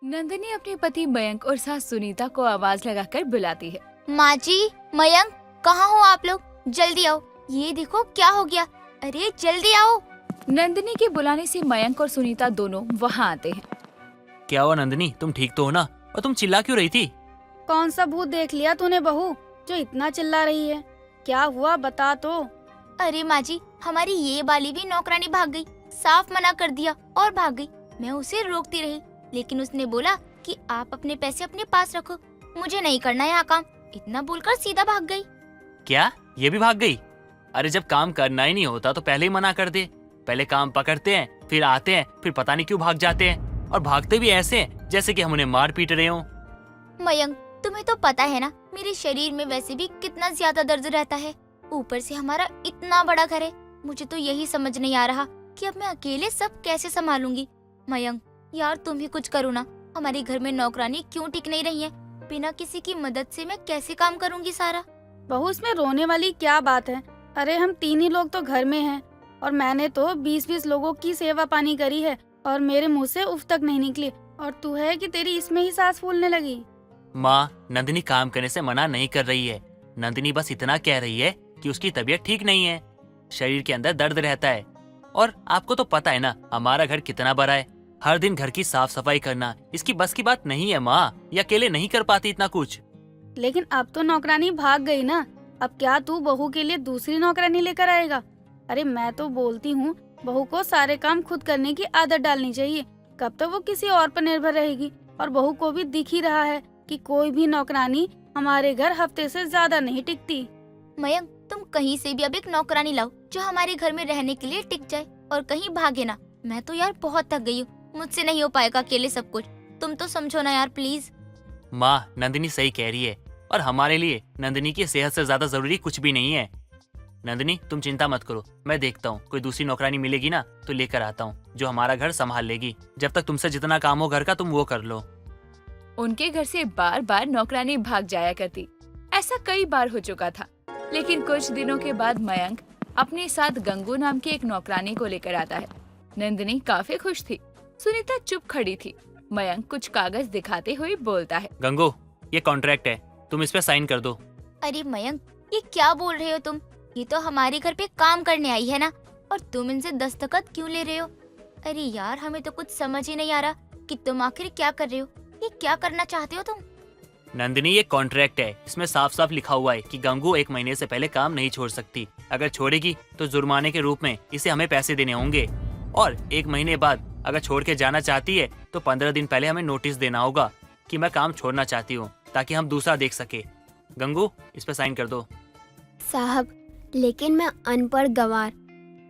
नंदिनी अपने पति मयंक और सास सुनीता को आवाज लगाकर बुलाती है। माँ जी, मयंक, कहाँ हो आप लोग? जल्दी आओ, ये देखो क्या हो गया। अरे जल्दी आओ। नंदिनी के बुलाने से मयंक और सुनीता दोनों वहाँ आते हैं। क्या हुआ नंदिनी, तुम ठीक तो हो ना? और तुम चिल्ला क्यों रही थी? कौन सा भूत देख लिया तूने बहू, जो इतना चिल्ला रही है? क्या हुआ बता तो। अरे माँ जी, हमारी ये वाली भी नौकरानी भाग गई। साफ मना कर दिया और भाग गई। मैं उसे रोकती रही, लेकिन उसने बोला कि आप अपने पैसे अपने पास रखो, मुझे नहीं करना यहाँ काम। इतना बोलकर सीधा भाग गई। क्या ये भी भाग गई? अरे जब काम करना ही नहीं होता तो पहले ही मना कर दे। पहले काम पकड़ते हैं, फिर आते हैं, फिर पता नहीं क्यों भाग जाते हैं। और भागते भी ऐसे हैं जैसे कि हम उन्हें मार पीट रहे हो। मयंक, तुम्हें तो पता है ना, मेरे शरीर में वैसे भी कितना ज्यादा दर्द रहता है। ऊपर से हमारा इतना बड़ा घर है। मुझे तो यही समझ नहीं आ रहा कि अब मैं अकेले सब कैसे संभालूंगी। मयंक यार, तुम ही कुछ करो ना। हमारे घर में नौकरानी क्यों टिक नहीं रही है? बिना किसी की मदद से मैं कैसे काम करूंगी सारा? बहू, इसमें रोने वाली क्या बात है? अरे हम 3 ही लोग तो घर में हैं, और मैंने तो 20-20 लोगों की सेवा पानी करी है, और मेरे मुंह से उफ तक नहीं निकली। और तू है कि तेरी इसमें ही सांस फूलने लगी। माँ, नंदिनी काम करने से मना नहीं कर रही है। नंदिनी बस इतना कह रही है कि उसकी तबीयत ठीक नहीं है, शरीर के अंदर दर्द रहता है। और आपको तो पता है ना हमारा घर कितना बड़ा है। हर दिन घर की साफ सफाई करना इसकी बस की बात नहीं है माँ। ये अकेले नहीं कर पाती इतना कुछ। लेकिन अब तो नौकरानी भाग गई ना, अब क्या तू बहू के लिए दूसरी नौकरानी लेकर आएगा? अरे मैं तो बोलती हूँ, बहू को सारे काम खुद करने की आदत डालनी चाहिए। कब तक वो किसी और पर निर्भर रहेगी? और बहू को भी दिख ही रहा है कि कोई भी नौकरानी हमारे घर हफ्ते से ज्यादा नहीं टिकती। मयंक, तुम कहीं से भी अब एक नौकरानी लाओ जो हमारे घर में रहने के लिए टिक जाए और कहीं भागे ना। मैं तो यार बहुत थक गई हूँ, मुझसे नहीं हो पाएगा अकेले सब कुछ। तुम तो समझो ना यार प्लीज। माँ, नंदिनी सही कह रही है, और हमारे लिए नंदिनी की सेहत से ज्यादा जरूरी कुछ भी नहीं है। नंदिनी तुम चिंता मत करो, मैं देखता हूँ कोई दूसरी नौकरानी मिलेगी ना तो लेकर आता हूँ, जो हमारा घर संभाल लेगी। जब तक तुमसे जितना काम हो घर का तुम वो कर लो। उनके घर से बार बार नौकरानी भाग जाया करती। ऐसा कई बार हो चुका था। लेकिन कुछ दिनों के बाद मयंक अपने साथ गंगू नाम की एक नौकरानी को लेकर आता है। नंदिनी काफी खुश थी। सुनीता चुप खड़ी थी। मयंक कुछ कागज दिखाते हुए बोलता है, गंगू, ये कॉन्ट्रैक्ट है, तुम इस पे साइन कर दो। अरे मयंक, ये क्या बोल रहे हो तुम? ये तो हमारे घर पे काम करने आई है ना, और तुम इनसे दस्तखत क्यों ले रहे हो? अरे यार, हमें तो कुछ समझ ही नहीं आ रहा कि तुम आखिर क्या कर रहे हो। ये क्या करना चाहते हो तुम? नंदिनी, ये कॉन्ट्रैक्ट है, इसमें साफ साफ लिखा हुआ है कि गंगू 1 महीने से पहले काम नहीं छोड़ सकती। अगर छोड़ेगी तो जुर्माने के रूप में इसे हमें पैसे देने होंगे। और 1 महीने बाद अगर छोड़ के जाना चाहती है तो 15 दिन पहले हमें नोटिस देना होगा कि मैं काम छोड़ना चाहती हूँ, ताकि हम दूसरा देख सके। गंगू, इस पे साइन कर दो। साहब, लेकिन मैं अनपढ़ गंवार,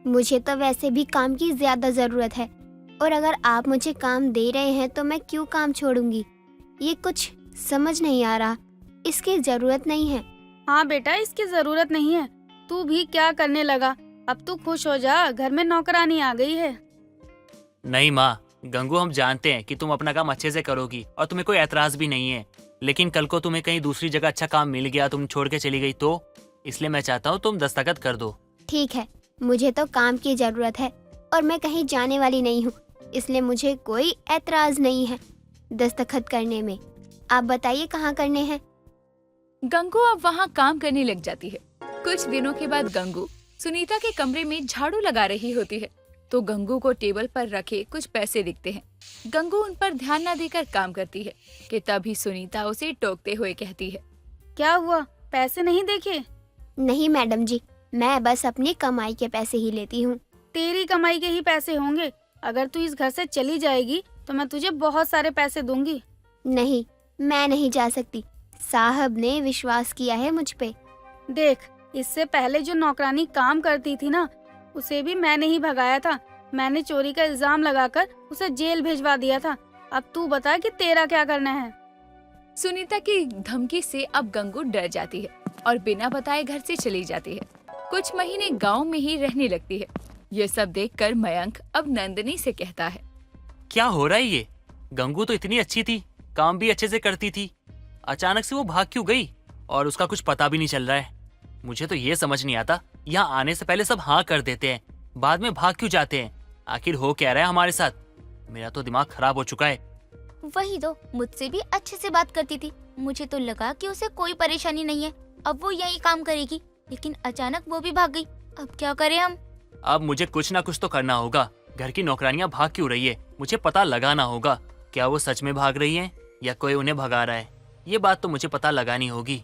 मुझे तो वैसे भी काम की ज्यादा जरूरत है, और अगर आप मुझे काम दे रहे हैं तो मैं क्यों काम छोड़ूंगी? ये कुछ समझ नहीं आ रहा। इसकी जरूरत नहीं है। हाँ बेटा, इसकी जरूरत नहीं है। तू भी क्या करने लगा? अब तू खुश हो जा, घर में नौकरानी आ गई है। नहीं माँ, गंगू, हम जानते हैं कि तुम अपना काम अच्छे से करोगी और तुम्हें कोई एतराज भी नहीं है। लेकिन कल को तुम्हें कहीं दूसरी जगह अच्छा काम मिल गया, तुम छोड़ के चली गई तो इसलिए मैं चाहता हूँ तुम दस्तखत कर दो। ठीक है, मुझे तो काम की जरूरत है और मैं कहीं जाने वाली नहीं हूँ, इसलिए मुझे कोई एतराज नहीं है दस्तखत करने में। आप बताइए कहाँ करने हैं? गंगू अब वहाँ काम करने लग जाती है। कुछ दिनों के बाद गंगू सुनीता के कमरे में झाड़ू लगा रही होती है, तो गंगू को टेबल पर रखे कुछ पैसे दिखते हैं। गंगू उन पर ध्यान न देकर काम करती है कि तभी सुनीता उसे टोकते हुए कहती है, क्या हुआ, पैसे नहीं देखे? नहीं मैडम जी, मैं बस अपनी कमाई के पैसे ही लेती हूँ। तेरी कमाई के ही पैसे होंगे। अगर तू इस घर से चली जाएगी तो मैं तुझे बहुत सारे पैसे दूंगी। नहीं, मैं नहीं जा सकती। साहब ने विश्वास किया है मुझ पे। देख, इससे पहले जो नौकरानी काम करती थी ना, उसे भी मैंने ही भगाया था। मैंने चोरी का इल्जाम लगाकर उसे जेल भेजवा दिया था। अब तू बता कि तेरा क्या करना है? सुनीता की धमकी से अब गंगू डर जाती है और बिना बताए घर से चली जाती है। कुछ महीने गांव में ही रहने लगती है। ये सब देखकर मयंक अब नंदिनी से कहता है, क्या हो रहा है ये? गंगू तो इतनी अच्छी थी, काम भी अच्छे से करती थी, अचानक से वो भाग क्यों गई और उसका कुछ पता भी नहीं चल रहा है। मुझे तो ये समझ नहीं आता, यहाँ आने से पहले सब हाँ कर देते हैं, बाद में भाग क्यों जाते हैं? आखिर हो क्या रहा है हमारे साथ? मेरा तो दिमाग खराब हो चुका है। वही तो, मुझसे भी अच्छे से बात करती थी। मुझे तो लगा कि उसे कोई परेशानी नहीं है, अब वो यही काम करेगी, लेकिन अचानक वो भी भाग गई। अब क्या करें हम? अब मुझे कुछ ना कुछ तो करना होगा। घर की नौकरानियां भाग क्यों रही है, मुझे पता लगाना होगा। क्या वो सच में भाग रही हैं या कोई उन्हें भगा रहा है, ये बात तो मुझे पता लगानी होगी।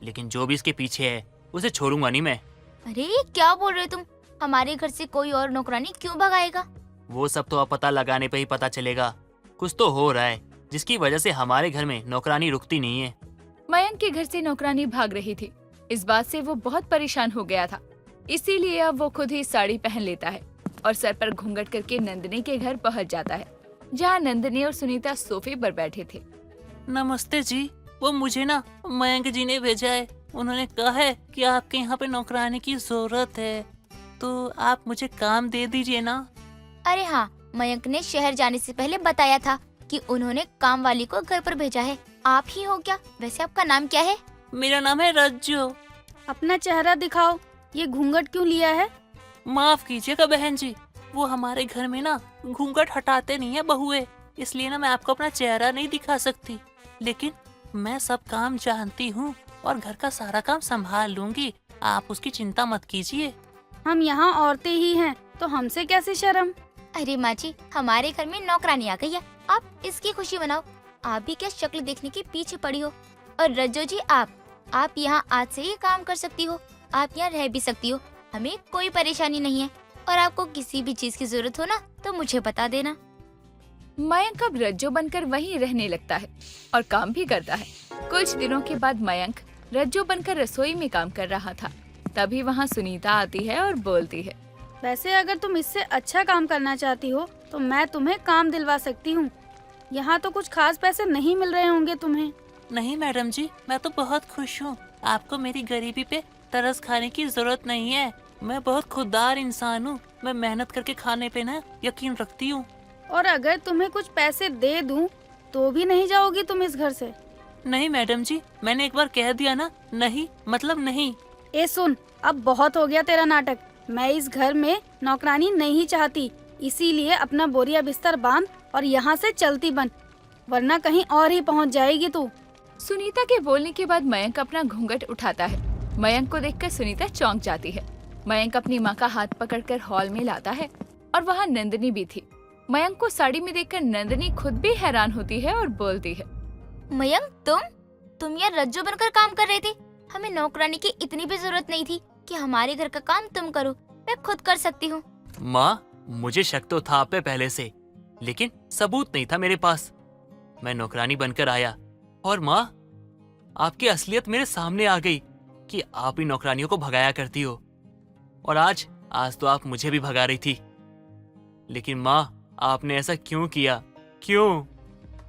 लेकिन जो भी इसके पीछे है उसे छोड़ूंगा नहीं मैं। अरे क्या बोल रहे हो तुम? हमारे घर से कोई और नौकरानी क्यों भगाएगा? वो सब तो अब पता लगाने पे ही पता चलेगा। कुछ तो हो रहा है जिसकी वजह से हमारे घर में नौकरानी रुकती नहीं है। मयंक के घर से नौकरानी भाग रही थी। इस बात से वो बहुत परेशान हो गया था। इसीलिए अब वो खुद ही साड़ी पहन लेता है और सर पर घूंघट करके नंदिनी के घर पहुंच जाता है, जहां नंदिनी और सुनीता सोफे पर बैठे थे। नमस्ते जी, वो मुझे ना मयंक जी ने भेजा है। उन्होंने कहा है कि आपके यहाँ पे नौकरानी की जरूरत है, तो आप मुझे काम दे दीजिए ना। अरे हाँ, मयंक ने शहर जाने से पहले बताया था कि उन्होंने काम वाली को घर पर भेजा है। आप ही हो क्या? वैसे आपका नाम क्या है? मेरा नाम है रज्जू। अपना चेहरा दिखाओ, ये घूंघट क्यों लिया है? माफ कीजिएगा बहन जी, वो हमारे घर में ना घूंघट हटाते नहीं है बहुए, इसलिए ना मैं आपको अपना चेहरा नहीं दिखा सकती। लेकिन मैं सब काम जानती हूँ और घर का सारा काम संभाल लूंगी, आप उसकी चिंता मत कीजिए। हम यहाँ औरतें ही हैं, तो हमसे कैसे शर्म? अरे माँ जी, हमारे घर में नौकरानी आ गई है, आप इसकी खुशी मनाओ। आप भी क्या शक्ल देखने के पीछे पड़ी हो? और रज्जो जी, आप यहाँ आज से ही काम कर सकती हो, आप यहाँ रह भी सकती हो, हमें कोई परेशानी नहीं है। और आपको किसी भी चीज की जरूरत हो ना तो मुझे बता देना। मयंक अब रज्जो बनकर वहीं रहने लगता है और काम भी करता है। कुछ दिनों के बाद मयंक रज्जो बनकर रसोई में काम कर रहा था। तभी वहाँ सुनीता आती है और बोलती है, वैसे अगर तुम इससे अच्छा काम करना चाहती हो तो मैं तुम्हें काम दिलवा सकती हूँ। यहाँ तो कुछ खास पैसे नहीं मिल रहे होंगे तुम्हें। नहीं मैडम जी, मैं तो बहुत खुश हूँ। आपको मेरी गरीबी पे तरस खाने की जरूरत नहीं है। मैं बहुत खुददार इंसान हूँ, मैं मेहनत करके खाने पे ना यकीन रखती हूँ। और अगर तुम्हें कुछ पैसे दे दूँ तो भी नहीं जाओगी तुम इस घर से? नहीं मैडम जी, मैंने एक बार कह दिया ना, नहीं मतलब नहीं। ए सुन, अब बहुत हो गया तेरा नाटक। मैं इस घर में नौकरानी नहीं चाहती, इसीलिए अपना बोरिया बिस्तर बांध और यहाँ से चलती बन, वरना कहीं और ही पहुँच जाएगी तू। सुनीता के बोलने के बाद मयंक अपना घूंघट उठाता है। मयंक को देखकर सुनीता चौंक जाती है। मयंक अपनी माँ का हाथ पकड़कर हॉल में लाता है और वहाँ नंदिनी भी थी। मयंक को साड़ी में देखकर नंदिनी खुद भी हैरान होती है और बोलती है, मयंक, तुम यहाँ रज्जू बनकर काम कर रहे थे? हमें नौकरानी की इतनी भी जरूरत नहीं थी कि हमारे घर का काम तुम करो, मैं खुद कर सकती हूँ। माँ, मुझे शक तो था आप पे पहले से, लेकिन सबूत नहीं था मेरे पास। मैं नौकरानी बनकर आया और माँ, आपकी असलियत मेरे सामने आ गई कि आप ही नौकरानियों को भगाया करती हो। और आज तो आप मुझे भी भगा रही थी। लेकिन माँ, आपने ऐसा क्यों किया? क्यों?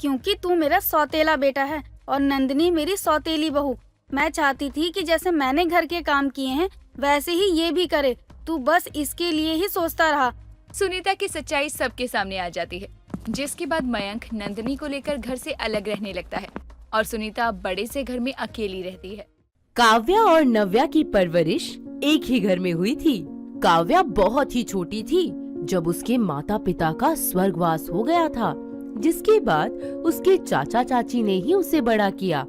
क्योंकि तू मेरा सौतेला बेटा है और नंदिनी मेरी सौतेली बहू। मैं चाहती थी कि जैसे मैंने घर के काम किए हैं वैसे ही ये भी करे। तू बस इसके लिए ही सोचता रहा। सुनीता की सच्चाई सबके सामने आ जाती है, जिसके बाद मयंक नंदिनी को लेकर घर से अलग रहने लगता है और सुनीता अब बड़े से घर में अकेली रहती है। काव्या और नव्या की परवरिश एक ही घर में हुई थी। काव्या बहुत ही छोटी थी जब उसके माता पिता का स्वर्गवास हो गया था, जिसके बाद उसके चाचा चाची ने ही उसे बड़ा किया।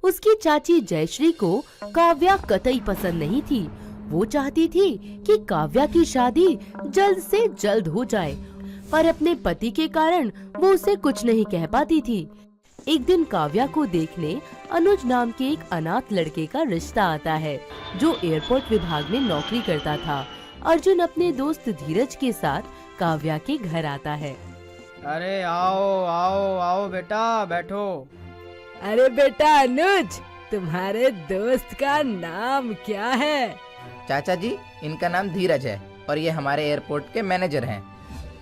उसकी चाची जयश्री को काव्या कतई पसंद नहीं थी। वो चाहती थी कि काव्या की शादी जल्द से जल्द हो जाए, पर अपने पति के कारण वो उसे कुछ नहीं कह पाती थी। एक दिन काव्या को देखने अनुज नाम के एक अनाथ लड़के का रिश्ता आता है, जो एयरपोर्ट विभाग में नौकरी करता था। अर्जुन अपने दोस्त धीरज के साथ काव्या के घर आता है। अरे आओ आओ आओ बेटा, बैठो। अरे बेटा अनुज, तुम्हारे दोस्त का नाम क्या है? चाचा जी, इनका नाम धीरज है और ये हमारे एयरपोर्ट के मैनेजर हैं।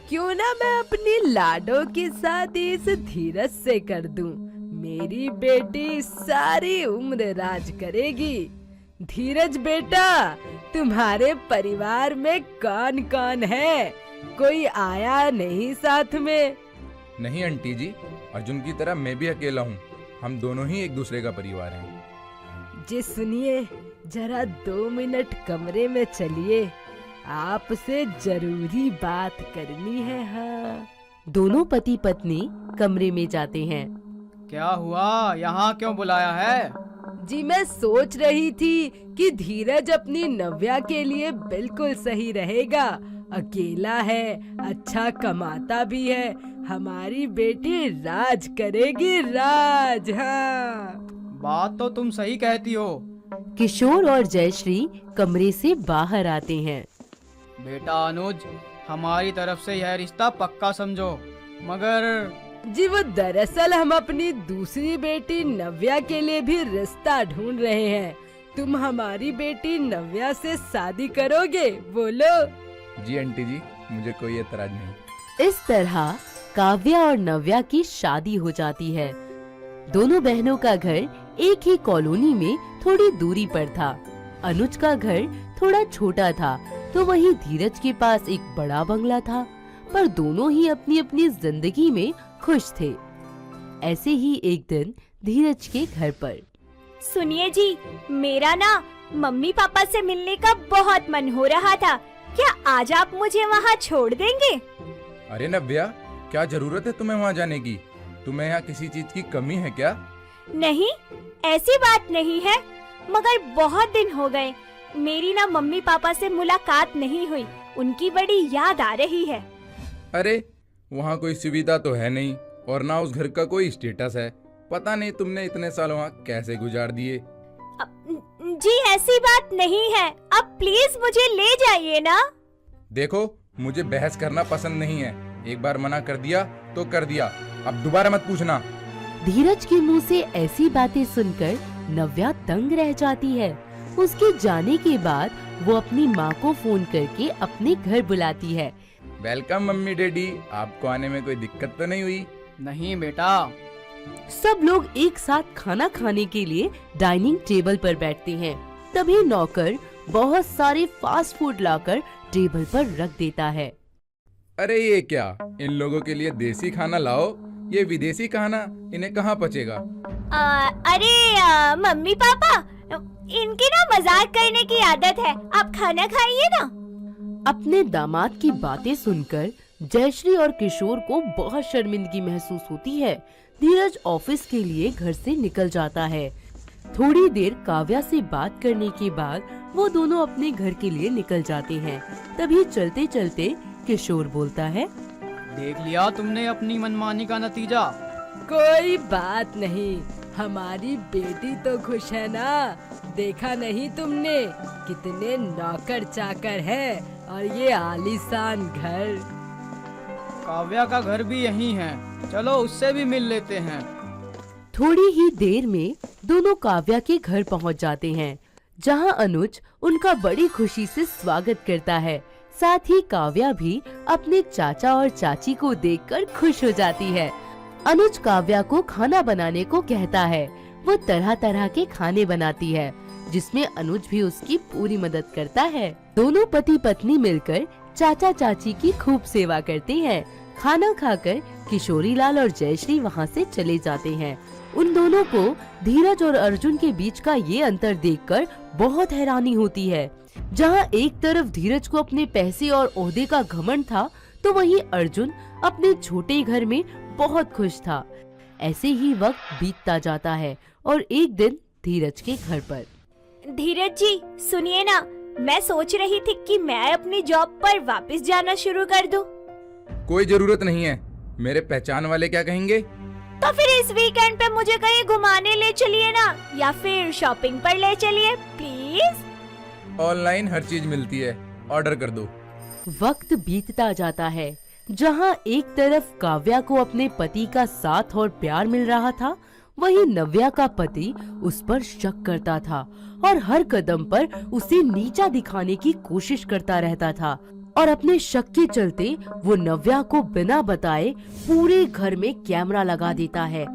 क्यों ना मैं अपनी लाडो के साथ इस धीरज से कर दूं। मेरी बेटी सारी उम्र राज करेगी। धीरज बेटा, तुम्हारे परिवार में कौन कौन है? कोई आया नहीं साथ में? नहीं आंटी जी, अर्जुन की तरह मैं भी अकेला हूँ। हम दोनों ही एक दूसरे का परिवार हैं। जी सुनिए, जरा 2 मिनट कमरे में चलिए, आपसे जरूरी बात करनी है। हाँ। दोनों पति पत्नी कमरे में जाते हैं। क्या हुआ, यहाँ क्यों बुलाया है? जी मैं सोच रही थी कि धीरज अपनी नव्या के लिए बिल्कुल सही रहेगा। अकेला है, अच्छा कमाता भी है, हमारी बेटी राज करेगी, राज। हाँ, बात तो तुम सही कहती हो। किशोर और जयश्री कमरे से बाहर आते हैं। बेटा अनुज, हमारी तरफ से यह रिश्ता पक्का समझो, मगर जी वो दरअसल हम अपनी दूसरी बेटी नव्या के लिए भी रिश्ता ढूंढ रहे हैं। तुम हमारी बेटी नव्या से शादी करोगे? बोलो। जी आंटी जी, मुझे कोई एतराज नहीं। इस तरह काव्या और नव्या की शादी हो जाती है। दोनों बहनों का घर एक ही कॉलोनी में थोड़ी दूरी पर था। अनुज का घर थोड़ा छोटा था, तो वहीं धीरज के पास एक बड़ा बंगला था, पर दोनों ही अपनी अपनी जिंदगी में खुश थे। ऐसे ही एक दिन धीरज के घर पर। सुनिए जी, मेरा ना मम्मी पापा से मिलने का बहुत मन हो रहा था। क्या आज आप मुझे वहाँ छोड़ देंगे? अरे नव्या, क्या जरूरत है तुम्हें वहाँ जाने की? तुम्हें यहाँ किसी चीज की कमी है क्या? नहीं, ऐसी बात नहीं है, मगर बहुत दिन हो गए मेरी ना मम्मी पापा से मुलाकात नहीं हुई। उनकी बड़ी याद आ रही है। अरे वहाँ कोई सुविधा तो है नहीं, और ना उस घर का कोई स्टेटस है। पता नहीं तुमने इतने साल वहाँ कैसे गुजार दिए। जी ऐसी बात नहीं है, अब प्लीज मुझे ले जाइए ना। देखो, मुझे बहस करना पसंद नहीं है। एक बार मना कर दिया तो कर दिया, अब दोबारा मत पूछना। धीरज के मुंह से ऐसी बातें सुनकर नव्या तंग रह जाती है। उसके जाने के बाद वो अपनी माँ को फोन करके अपने घर बुलाती है। वेलकम मम्मी डैडी, आपको आने में कोई दिक्कत तो नहीं हुई? नहीं बेटा। सब लोग एक साथ खाना खाने के लिए डाइनिंग टेबल पर बैठते हैं। तभी नौकर बहुत सारे फास्ट फूड लाकर टेबल पर रख देता है। अरे ये क्या, इन लोगों के लिए देसी खाना लाओ, ये विदेशी खाना इन्हें कहाँ पचेगा? अरे मम्मी पापा, इनकी ना मजाक करने की आदत है, आप खाना खाइए ना। अपने दामाद की बातें सुनकर जयश्री और किशोर को बहुत शर्मिंदगी महसूस होती है। धीरज ऑफिस के लिए घर से निकल जाता है। थोड़ी देर काव्या से बात करने के बाद वो दोनों अपने घर के लिए निकल जाते हैं। तभी चलते चलते किशोर बोलता है, देख लिया तुमने अपनी मनमानी का नतीजा। कोई बात नहीं, हमारी बेटी तो खुश है ना। देखा नहीं तुमने कितने नौकर चाकर है और ये आलीशान घर। काव्या का घर भी यहीं है, चलो उससे भी मिल लेते हैं। थोड़ी ही देर में दोनों काव्या के घर पहुंच जाते हैं, जहां अनुज उनका बड़ी खुशी से स्वागत करता है। साथ ही काव्या भी अपने चाचा और चाची को देखकर खुश हो जाती है। अनुज काव्या को खाना बनाने को कहता है। वो तरह तरह के खाने बनाती है, जिसमें अनुज भी उसकी पूरी मदद करता है। दोनों पति पत्नी मिलकर चाचा चाची की खूब सेवा करते हैं। खाना खाकर किशोरी लाल और जयश्री वहाँ से चले जाते हैं। उन दोनों को धीरज और अर्जुन के बीच का ये अंतर देखकर बहुत हैरानी होती है। जहाँ एक तरफ धीरज को अपने पैसे और ओहदे का घमंड था, तो वहीं अर्जुन अपने छोटे घर में बहुत खुश था। ऐसे ही वक्त बीतता जाता है और एक दिन धीरज के घर पर। धीरज जी सुनिए ना, मैं सोच रही थी कि मैं अपनी जॉब पर वापस जाना शुरू कर दूं। कोई जरूरत नहीं है, मेरे पहचान वाले क्या कहेंगे? तो फिर इस वीकेंड पे मुझे कहीं घुमाने ले चलिए ना, या फिर शॉपिंग पर ले चलिए प्लीज। ऑनलाइन हर चीज मिलती है, ऑर्डर कर दो। वक्त बीतता जाता है। जहाँ एक तरफ काव्या को अपने पति का साथ और प्यार मिल रहा था, वहीं नव्या का पति उस पर शक करता था और हर कदम पर उसे नीचा दिखाने की कोशिश करता रहता था। और अपने शक के चलते वो नव्या को बिना बताए पूरे घर में कैमरा लगा देता है।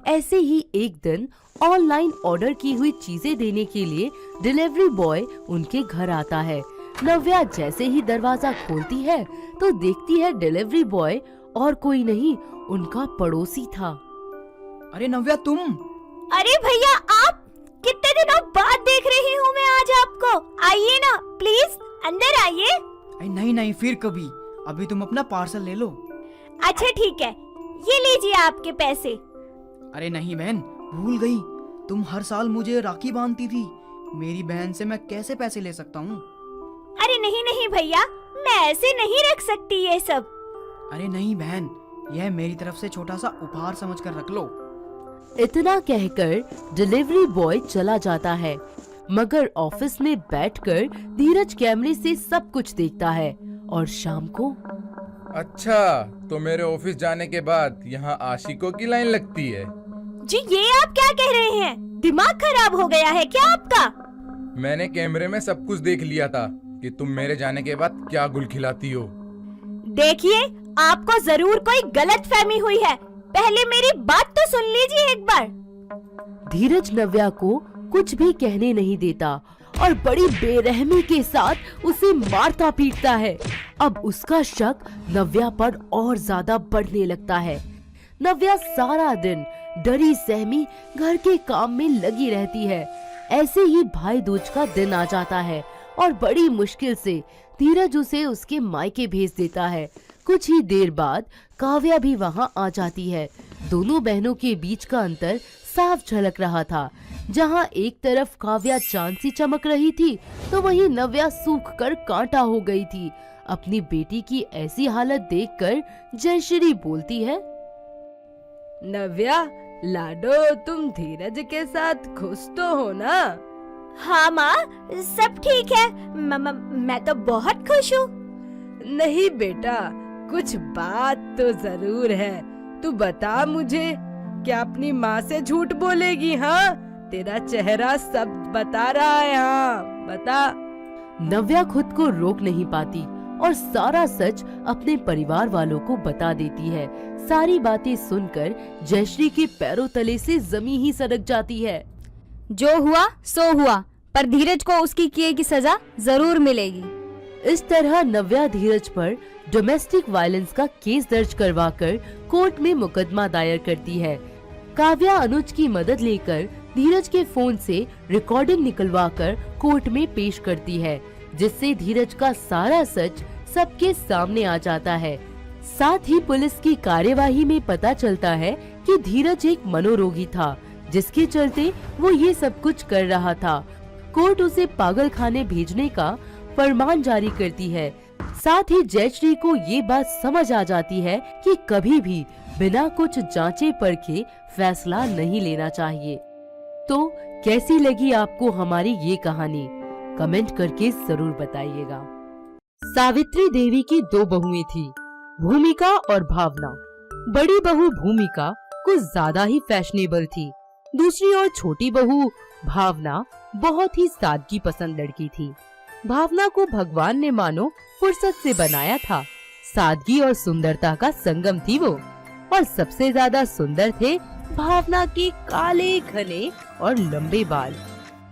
ऐसे ही एक दिन ऑनलाइन ऑर्डर की हुई चीजें देने के लिए डिलीवरी बॉय उनके घर आता है। नव्या जैसे ही दरवाजा खोलती है तो देखती है डिलीवरी बॉय और कोई नहीं, उनका पड़ोसी था। अरे नव्या तुम? अरे भैया आप, कितने दिनों बाद देख रही हूँ मैं आज आपको। आइए ना प्लीज, अंदर आइए। नहीं नहीं, फिर कभी, अभी तुम अपना पार्सल ले लो। अच्छा ठीक है, ये लीजिए आपके पैसे। अरे नहीं बहन, भूल गई, तुम हर साल मुझे राखी बांधती थी। मेरी बहन से मैं कैसे पैसे ले सकता हूँ? अरे नहीं नहीं भैया, मैं ऐसे नहीं रख सकती ये सब। अरे नहीं बहन, यह मेरी तरफ से छोटा सा उपहार समझकर रख लो। इतना कहकर डिलीवरी बॉय चला जाता है, मगर ऑफिस में बैठकर धीरज कैमरे से सब कुछ देखता है और शाम को अच्छा, तो मेरे ऑफिस जाने के बाद यहाँ आशिकों की लाइन लगती है। जी ये आप क्या कह रहे हैं? दिमाग खराब हो गया है क्या आपका? मैंने कैमरे में सब कुछ देख लिया था कि तुम मेरे जाने के बाद क्या गुल खिलाती हो। देखिए, आपको जरूर कोई गलतफहमी हुई है। पहले मेरी बात तो सुन लीजिए एक बार। धीरज नव्या को कुछ भी कहने नहीं देता और बड़ी बेरहमी के साथ उसे मारता पीटता है। अब उसका शक नव्या पर और ज्यादा बढ़ने लगता है। नव्या सारा दिन डरी सहमी घर के काम में लगी रहती है। ऐसे ही भाई दूज का दिन आ जाता है और बड़ी मुश्किल से धीरज उसे उसके मायके भेज देता है। कुछ ही देर बाद काव्या भी वहाँ आ जाती है। दोनों बहनों के बीच का अंतर साफ झलक रहा था। जहाँ एक तरफ काव्या चांद सी चमक रही थी, तो वहीं नव्या सूख कर कांटा हो गई थी। अपनी बेटी की ऐसी हालत देखकर जयश्री बोलती है, नव्या लाडो, तुम धीरज के साथ खुश तो हो ना? हाँ माँ, सब ठीक है। मैं तो बहुत खुश हूँ। नहीं बेटा, कुछ बात तो जरूर है। तू बता मुझे, क्या अपनी माँ से झूठ बोलेगी? हाँ, तेरा चेहरा सब बता रहा है। हाँ बता। नव्या खुद को रोक नहीं पाती और सारा सच अपने परिवार वालों को बता देती है। सारी बातें सुनकर जयश्री के पैरों तले से जमीन ही सरक जाती है। जो हुआ सो हुआ, पर धीरज को उसकी किए की सजा जरूर मिलेगी। इस तरह नव्या धीरज पर डोमेस्टिक वायलेंस का केस दर्ज करवाकर कोर्ट में मुकदमा दायर करती है। काव्या अनुज की मदद लेकर धीरज के फोन से रिकॉर्डिंग निकलवाकर कोर्ट में पेश करती है, जिससे धीरज का सारा सच सबके सामने आ जाता है। साथ ही पुलिस की कार्यवाही में पता चलता है कि धीरज एक मनोरोगी था, जिसके चलते वो ये सब कुछ कर रहा था। कोर्ट उसे पागल खाने भेजने का फरमान जारी करती है। साथ ही जयश्री को ये बात समझ आ जाती है कि कभी भी बिना कुछ जांचे परखे फैसला नहीं लेना चाहिए। तो कैसी लगी आपको हमारी ये कहानी? कमेंट करके जरूर बताइएगा। सावित्री देवी की दो बहुएं थी, भूमिका और भावना। बड़ी बहू भूमिका कुछ ज्यादा ही फैशनेबल थी। दूसरी और छोटी बहू भावना बहुत ही सादगी पसंद लड़की थी। भावना को भगवान ने मानो फुर्सत से बनाया था। सादगी और सुंदरता का संगम थी वो, और सबसे ज्यादा सुंदर थे भावना के काले घने और लंबे बाल।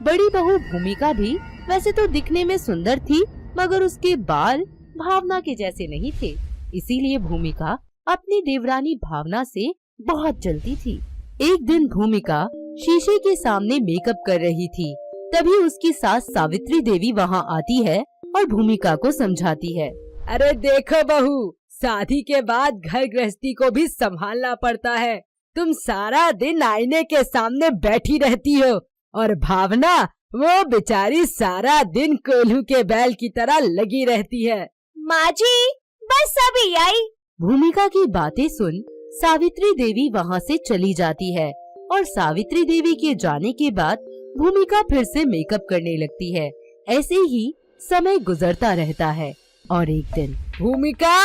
बड़ी बहू भूमिका भी वैसे तो दिखने में सुंदर थी, मगर उसके बाल भावना के जैसे नहीं थे। इसीलिए भूमिका अपनी देवरानी भावना से बहुत जलती थी। एक दिन भूमिका शीशे के सामने मेकअप कर रही थी, तभी उसकी सास सावित्री देवी वहाँ आती है और भूमिका को समझाती है। अरे देखो बहू, शादी के बाद घर गृहस्थी को भी संभालना पड़ता है। तुम सारा दिन आईने के सामने बैठी रहती हो, और भावना वो बेचारी सारा दिन कोल्हू के बैल की तरह लगी रहती है। माँ जी, बस अभी आई। भूमिका की बातें सुन सावित्री देवी वहाँ से चली जाती है, और सावित्री देवी के जाने के बाद भूमिका फिर से मेकअप करने लगती है। ऐसे ही समय गुजरता रहता है, और एक दिन भूमिका,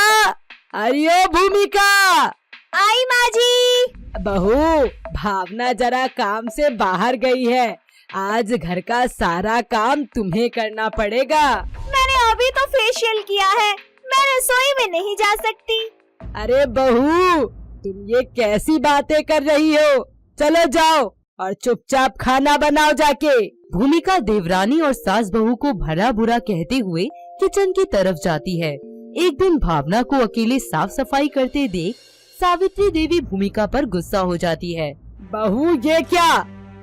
अरे ओ भूमिका। आई माँ जी। बहू, भावना जरा काम से बाहर गई है। आज घर का सारा काम तुम्हें करना पड़ेगा। मैंने अभी तो फेशियल किया है, मैं रसोई में नहीं जा सकती। अरे बहू, तुम ये कैसी बातें कर रही हो? चलो जाओ और चुपचाप खाना बनाओ जाके। भूमिका देवरानी और सास बहू को भला बुरा कहते हुए किचन की तरफ जाती है। एक दिन भावना को अकेले साफ सफाई करते देख सावित्री देवी भूमिका पर गुस्सा हो जाती है। बहू, ये क्या?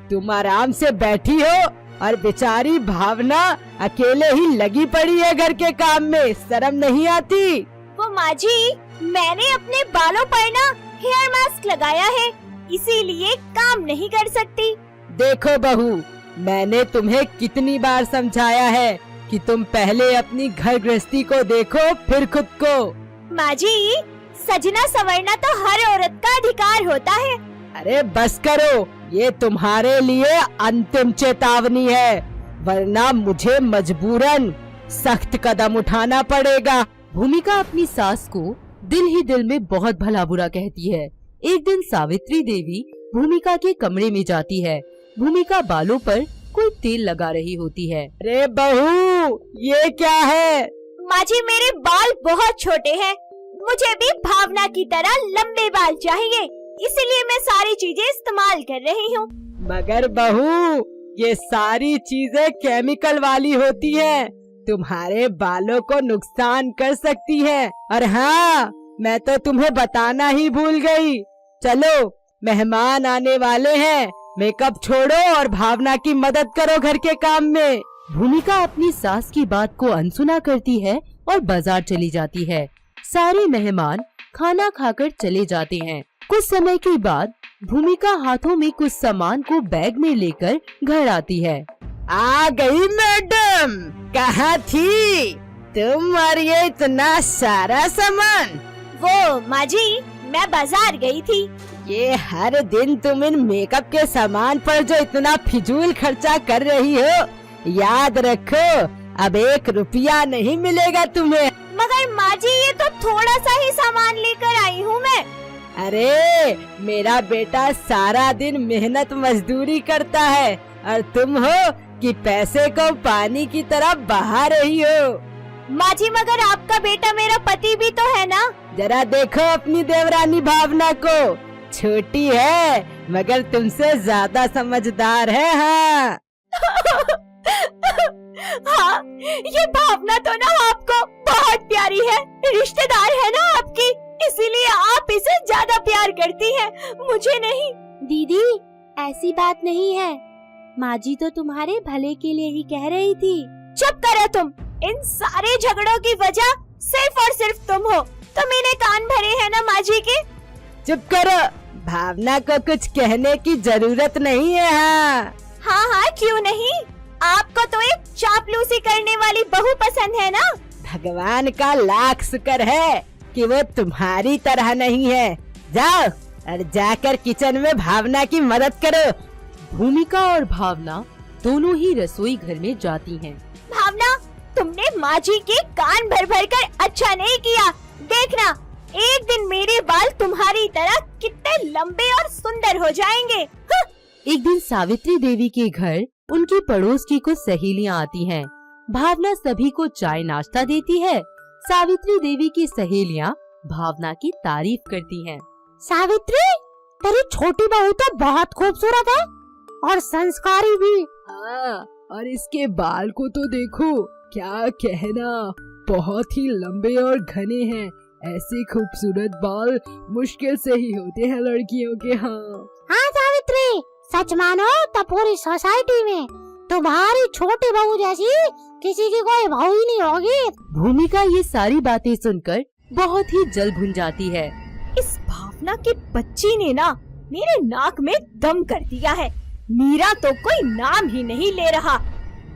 तुम आराम से बैठी हो और बेचारी भावना अकेले ही लगी पड़ी है घर के काम में। शर्म नहीं आती? वो माँ जी, मैंने अपने बालों पर ना हेयर मास्क लगाया है, इसीलिए काम नहीं कर सकती। देखो बहू, मैंने तुम्हें कितनी बार समझाया है कि तुम पहले अपनी घर गृहस्थी को देखो फिर खुद को। माँ जी, सजना संवरना तो हर औरत का अधिकार होता है। अरे बस करो, ये तुम्हारे लिए अंतिम चेतावनी है, वरना मुझे मजबूरन सख्त कदम उठाना पड़ेगा। भूमिका अपनी सास को दिल ही दिल में बहुत भला बुरा कहती है। एक दिन सावित्री देवी भूमिका के कमरे में जाती है। भूमिका बालों पर कोई तेल लगा रही होती है। अरे बहू, ये क्या है? माँ जी, मेरे बाल बहुत छोटे हैं, मुझे भी भावना की तरह लंबे बाल चाहिए, इसलिए मैं सारी चीजें इस्तेमाल कर रही हूँ। मगर बहू, ये सारी चीजें केमिकल वाली होती हैं, तुम्हारे बालों को नुकसान कर सकती है। और हाँ, मैं तो तुम्हें बताना ही भूल गई। चलो, मेहमान आने वाले हैं, मेकअप छोड़ो और भावना की मदद करो घर के काम में। भूमिका अपनी सास की बात को अनसुना करती है और बाजार चली जाती है। सारे मेहमान खाना खाकर चले जाते हैं। कुछ समय के बाद भूमिका हाथों में कुछ सामान को बैग में लेकर घर आती है। आ गई मैडम, कहाँ थी तुम और ये इतना सारा सामान? वो माँ जी, मैं बाजार गई थी। ये हर दिन तुम इन मेकअप के सामान पर जो इतना फिजूल खर्चा कर रही हो, याद रखो अब 1 रुपया नहीं मिलेगा तुम्हें। मगर माँ जी, ये तो थोड़ा सा ही सामान लेकर आई हूँ मैं। अरे मेरा बेटा सारा दिन मेहनत मजदूरी करता है और तुम हो कि पैसे को पानी की तरह बहा रही हो। माँ जी, मगर आपका बेटा मेरा पति भी तो है ना। जरा देखो अपनी देवरानी भावना को, छोटी है मगर तुमसे ज्यादा समझदार है। हाँ हाँ, ये भावना तो ना आपको बहुत प्यारी है, रिश्तेदार है ना आपकी, इसीलिए आप इसे ज्यादा प्यार करती हैं, मुझे नहीं। दीदी, ऐसी बात नहीं है, माँ जी तो तुम्हारे भले के लिए ही कह रही थी। चुप करो तुम, इन सारे झगड़ों की वजह सिर्फ और सिर्फ तुम हो। तुमने कान भरे हैं ना माँ जी के। चुप करो, भावना को कुछ कहने की जरूरत नहीं है। हाँ हाँ, क्यों नहीं, आपको तो एक चापलूसी करने वाली बहू पसंद है ना। भगवान का लाख शुक्र है कि वो तुम्हारी तरह नहीं है। जाओ और जाकर किचन में भावना की मदद करो। भूमिका और भावना दोनों ही रसोई घर में जाती हैं। भावना, तुमने माँ जी के कान भर भर कर अच्छा नहीं किया। देखना, एक दिन मेरे बाल तुम्हारी तरह कितने लंबे और सुंदर हो जाएंगे। एक दिन सावित्री देवी के घर उनकी पड़ोस की कुछ सहेलियां आती हैं। भावना सभी को चाय नाश्ता देती है। सावित्री देवी की सहेलियां भावना की तारीफ करती हैं। सावित्री, तेरी छोटी बहू तो बहुत खूबसूरत है और संस्कारी भी। हाँ, और इसके बाल को तो देखो, क्या कहना, बहुत ही लंबे और घने हैं। ऐसे खूबसूरत बाल मुश्किल से ही होते हैं लड़कियों के। हाँ सावित्री, सच मानो तो पूरी सोसाइटी में तुम्हारी छोटी बहू जैसी किसी की कोई बहू ही नहीं होगी। भूमिका ये सारी बातें सुनकर बहुत ही जल भुन जाती है। इस भावना की बच्ची ने ना मेरे नाक में दम कर दिया है। मीरा तो कोई नाम ही नहीं ले रहा,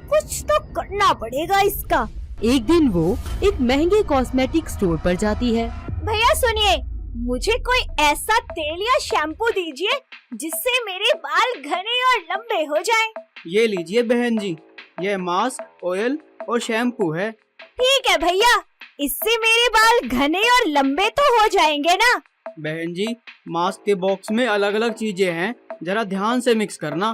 कुछ तो करना पड़ेगा इसका। एक दिन वो एक महंगे कॉस्मेटिक स्टोर पर जाती है। भैया सुनिए, मुझे कोई ऐसा तेल या शैम्पू दीजिए जिससे मेरे बाल घने और लंबे हो जाएं। ये लीजिए बहन जी, ये मास्क, ऑयल और शैम्पू है। ठीक है भैया, इससे मेरे बाल घने और लंबे तो हो जाएंगे ना। बहन जी, मास्क के बॉक्स में अलग अलग चीजें हैं, जरा ध्यान से मिक्स करना।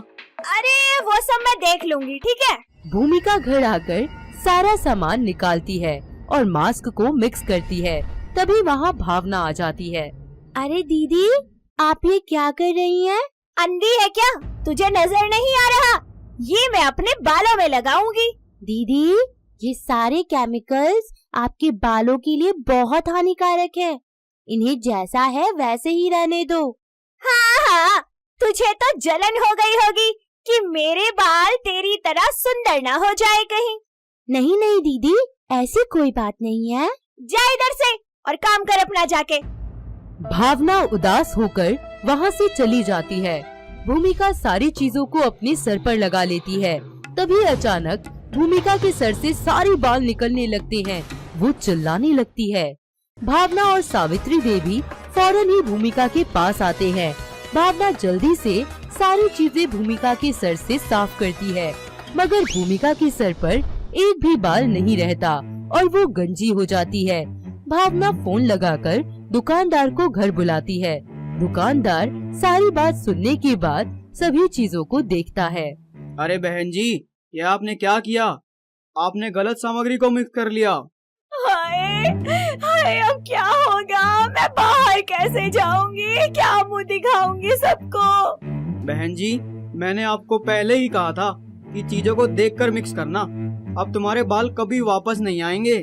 अरे वो सब मैं देख लूंगी, ठीक है। भूमिका घर आकर सारा सामान निकालती है और मास्क को मिक्स करती है। तभी वहाँ भावना आ जाती है। अरे दीदी, आप ये क्या कर रही हैं? अंधी है क्या, तुझे नजर नहीं आ रहा? ये मैं अपने बालों में लगाऊंगी। दीदी, ये सारे केमिकल्स आपके बालों के लिए बहुत हानिकारक है, इन्हें जैसा है वैसे ही रहने दो। हाँ हाँ, तुझे तो जलन हो गई होगी कि मेरे बाल तेरी तरह सुंदर ना हो जाए कहीं। नहीं नहीं दीदी, ऐसी कोई बात नहीं है। जा इधर से और काम कर अपना जाके। भावना उदास होकर वहाँ से चली जाती है। भूमिका सारी चीजों को अपने सर पर लगा लेती है। तभी अचानक भूमिका के सर से सारे बाल निकलने लगते हैं। वो चिल्लाने लगती है। भावना और सावित्री देवी फौरन ही भूमिका के पास आते हैं। भावना जल्दी से सारी चीजें भूमिका के सर से साफ करती है, मगर भूमिका के सर पर एक भी बाल नहीं रहता और वो गंजी हो जाती है। भावना फोन लगाकर दुकानदार को घर बुलाती है। दुकानदार सारी बात सुनने के बाद सभी चीजों को देखता है। अरे बहन जी, ये आपने क्या किया? आपने गलत सामग्री को मिक्स कर लिया। हाय हाय, अब क्या होगा? मैं बाहर कैसे जाऊंगी? क्या मुंह दिखाऊंगी सबको? बहन जी, मैंने आपको पहले ही कहा था कि चीजों को देखकर मिक्स करना। अब तुम्हारे बाल कभी वापस नहीं आएंगे।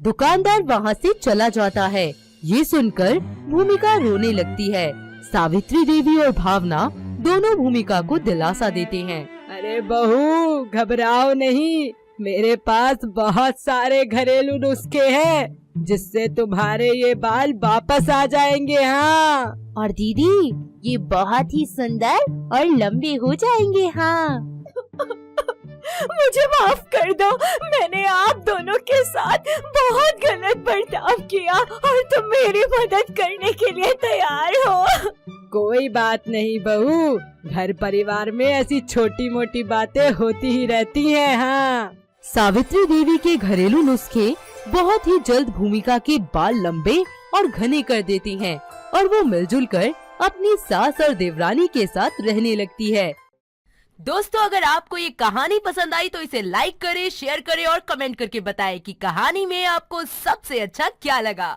दुकानदार वहाँ से चला जाता है। ये सुनकर भूमिका रोने लगती है। सावित्री देवी और भावना दोनों भूमिका को दिलासा देते हैं। अरे बहू, घबराओ नहीं, मेरे पास बहुत सारे घरेलू नुस्खे हैं जिससे तुम्हारे ये बाल वापस आ जाएंगे। हाँ, और दीदी, ये बहुत ही सुंदर और लंबे हो जाएंगे। हाँ, मुझे माफ कर दो, मैंने आप दोनों के साथ बहुत गलत बर्ताव किया और तुम मेरी मदद करने के लिए तैयार हो। कोई बात नहीं बहू, घर परिवार में ऐसी छोटी मोटी बातें होती ही रहती हैं। हाँ, सावित्री देवी के घरेलू नुस्खे बहुत ही जल्द भूमिका के बाल लंबे और घने कर देती हैं और वो मिलजुल कर अपनी सास और देवरानी के साथ रहने लगती है। दोस्तों, अगर आपको ये कहानी पसंद आई तो इसे लाइक करें, शेयर करें और कमेंट करके बताएं कि कहानी में आपको सबसे अच्छा क्या लगा।